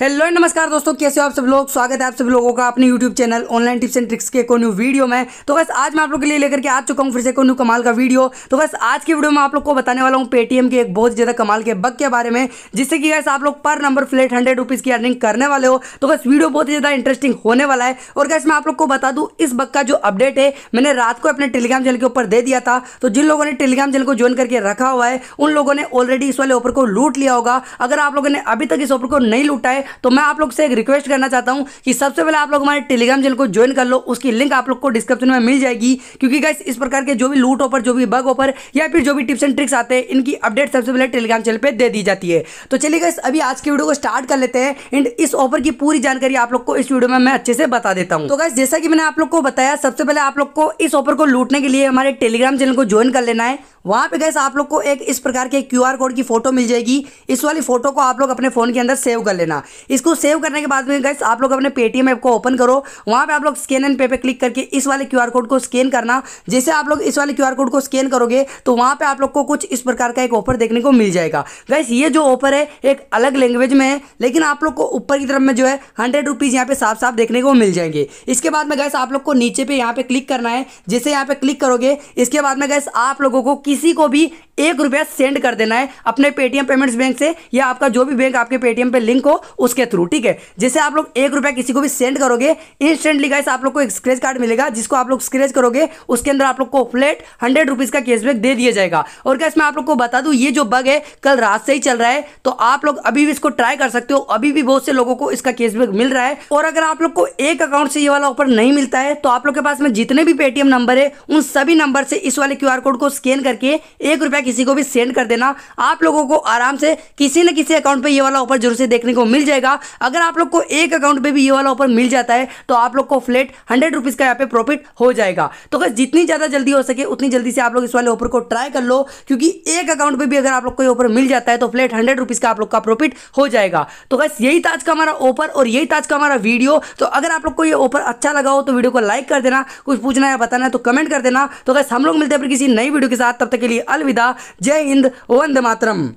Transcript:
Hello नमस्कार दोस्तों, कैसे हो आप सब लोग। स्वागत है आप सब लोगों का अपने YouTube channel online tips and tricks के को न्यू वीडियो में। तो बस आज मैं आप लोग के लिए लेकर के आ चुका हूं फिर से को न्यू कमाल का वीडियो। तो बस आज की वीडियो में आप लोग को बताने वाला हूं पेटीएम के एक बहुत ज्यादा कमाल के बग के बारे में, जिससे कि गैस आप लोग पर नंबर फ्लैट 100 रुपीज की अर्निंग करने वाले हो। तो बस वीडियो बहुत ही ज्यादा इंटरेस्टिंग होने वाला है। और गैस मैं आप लोग को बता दूं, इस बग का जो अपडेट है मैंने रात को अपने टेलीग्राम चैनल के ऊपर दे दिया था। तो जिन लोगों ने टेलीग्राम चैनल को ज्वाइन करके रखा हुआ है उन लोगों ने ऑलरेडी इस वाले ऑफर को लूट लिया होगा। अगर आप लोगों ने अभी तक इस ऑफर को नहीं लूटा है तो मैं आप लोग से एक रिक्वेस्ट करना चाहता हूं कि सबसे पहले आप लोग हमारे टेलीग्राम चैनल को ज्वाइन कर लो। उसकी लिंक आप लोग को डिस्क्रिप्शन में मिल जाएगी, क्योंकि गाइस इस प्रकार के जो भी लूट ऑफर, जो भी बग ऑफर या फिर जो भी टिप्स एंड ट्रिक्स आते हैं, इनकी अपडेट सबसे पहले टेलीग्राम चैनल पे दे दी जाती है। तो चलिए गाइस अभी आज की वीडियो को स्टार्ट कर लेते हैं एंड इस ऑफर की पूरी जानकारी आप लोग को इस वीडियो में मैं अच्छे से बता देता हूं। तो गाइस जैसा कि मैंने आप लोग को बताया, सबसे पहले आप लोग को इस ऑफर को लूटने के लिए हमारे टेलीग्राम चैनल को ज्वाइन कर लेना है। वहां पे गाइस आप लोग को एक इस प्रकार के क्यूआर कोड की फोटो मिल जाएगी। इस वाली फोटो को आप लोग अपने फोन के अंदर सेव कर लेना। इसको सेव करने के बाद में गाइस आप लोग अपने पेटीएम ऐप को ओपन करो। वहां पे आप लोग स्कैन एंड पे पे क्लिक करके इस वाले क्यूआर कोड को स्कैन करना। जैसे आप लोग इस वाले क्यूआर कोड को स्कैन करोगे तो वहां पे आप लोग को कुछ इस प्रकार का एक ऑफर देखने को मिल जाएगा। गाइस ये जो ऑफर है एक अलग लैंग्वेज में है, लेकिन आप लोग को ऊपर की तरफ में जो है 100 रुपीज यहाँ पे साफ साफ देखने को मिल जाएंगे। इसके बाद में गाइस आप लोग को नीचे पे यहाँ पे क्लिक करना है। जैसे यहाँ पे क्लिक करोगे इसके बाद में गाइस आप लोगों को किसी को भी 1 रुपया सेंड कर देना है अपने पेटीएम पेमेंट्स बैंक से, या आपका जो भी बैंक आपके पेटीएम पे लिंक हो उसके थ्रू। ठीक है, जैसे आप लोग 1 रुपया किसी को भी सेंड करोगे, इंस्टेंटली गाइस आप लोग को एक स्क्रैच कार्ड मिलेगा, जिसको आप लोग स्क्रैच करोगे उसके अंदर आप लोग को फ्लैट 100 रुपीज का कैशबैक दे दिया जाएगा। और गाइस मैं आप लोग को बता दूं, ये जो बग है कल रात से ही चल रहा है, तो आप लोग अभी भी इसको ट्राई कर सकते हो। अभी भी बहुत से लोगों को इसका कैशबैक मिल रहा है। और अगर आप लोग को एक अकाउंट से ये वाला ऑफर नहीं मिलता है तो आप लोग के पास में जितने भी पेटीएम नंबर है उन सभी नंबर से इस वाले क्यूआर कोड को स्कैन करके 1 रुपया किसी को भी सेंड कर देना। आप लोगों को आराम से किसी न किसी अकाउंट पे ये वाला ऑफर जरूर से देखने को मिल जाएगा। अगर आप लोग को एक अकाउंट पे भी ये वाला ऑफर मिल जाता है तो आप लोग को फ्लैट 100 रुपीज का यहाँ पे प्रॉफिट हो जाएगा। तो गाइस जितनी ज्यादा जल्दी हो सके उतनी जल्दी से आप लोग इस वाले ऑफर को ट्राई कर लो, क्योंकि एक अकाउंट पे भी अगर आप लोग को ये ऑफर मिल जाता है तो फ्लैट 100 रुपीज का आप लोग का प्रॉफिट हो जाएगा। तो गाइस यही था आज का हमारा ऑफर और यही था आज का हमारा वीडियो। तो अगर आप लोग को ये ऑफर अच्छा लगा हो तो वीडियो को लाइक कर देना, कुछ पूछना है बताना है तो कमेंट कर देना। तो गाइस हम लोग मिलते हैं फिर किसी नई वीडियो के साथ, तब तक के लिए अलविदा। जय हिंद, वंदे मातरम।